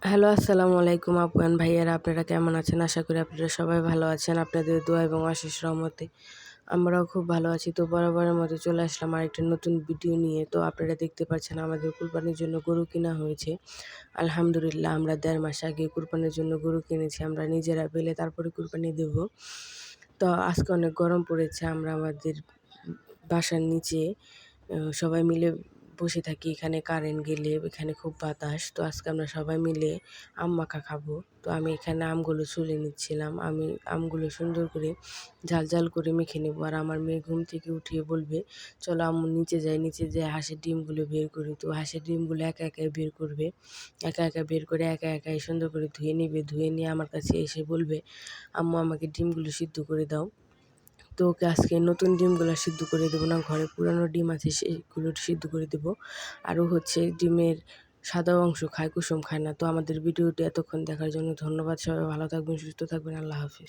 Hello, আসসালামু আলাইকুম আপু অ্যান্ড ভাইয়ারা। আপনারা কেমন আছেন? আশা করি আপনারা সবাই ভালো আছেন। আপনাদের দোয়া এবং আশিস রহমতে আমরাও খুব ভালো আছি। তো বরাবরের মতো চলে আসলাম আরেকটা নতুন ভিডিও নিয়ে। তো আপনারা দেখতে পাচ্ছেন আমাদের কুরবানির জন্য গরু কিনা হয়েছে। আলহামদুলিল্লাহ, আমরা ১.৫ মাস আগে কুরবানির জন্য গরু কিনেছি। আমরা নিজেরা পেলে তারপরে কুরবানি দেব। তো আজকে অনেক গরম পড়েছে। আমরা আমাদের বাসার নিচে সবাই মিলে বসে থাকি। এখানে কারেন্ট গেলে এখানে খুব বাতাস। তো আজকে আমরা সবাই মিলে আম মাখা খাবো। তো আমি এখানে আমগুলো ছুলে নিচ্ছিলাম। আমি আমগুলো সুন্দর করে ঝাল, ঝাল করে মেখে নেবো। আর আমার মেয়ে ঘুম থেকে উঠিয়ে বলবে, "চলো আম্মু নিচে যাই, নিচে যেয়ে হাঁসের ডিমগুলো বের করি।" তো হাঁসের ডিমগুলো একা একাই বের করবে। একা একা বের করে একা একাই সুন্দর করে ধুয়ে নিবে। ধুয়ে নিয়ে আমার কাছে এসে বলবে, "আম্মু আমাকে ডিমগুলো সিদ্ধ করে দাও।" তো ওকে আজকে নতুন ডিমগুলা সিদ্ধ করে দেবো না, ঘরে পুরানো ডিম আছে সেগুলো সিদ্ধ করে দেবো। আরও হচ্ছে ডিমের সাদা অংশ খায়, কুসুম খায় না। তো আমাদের ভিডিওটি এতক্ষণ দেখার জন্য ধন্যবাদ। সবাই ভালো থাকবেন, সুস্থ থাকবেন। আল্লাহ হাফেজ।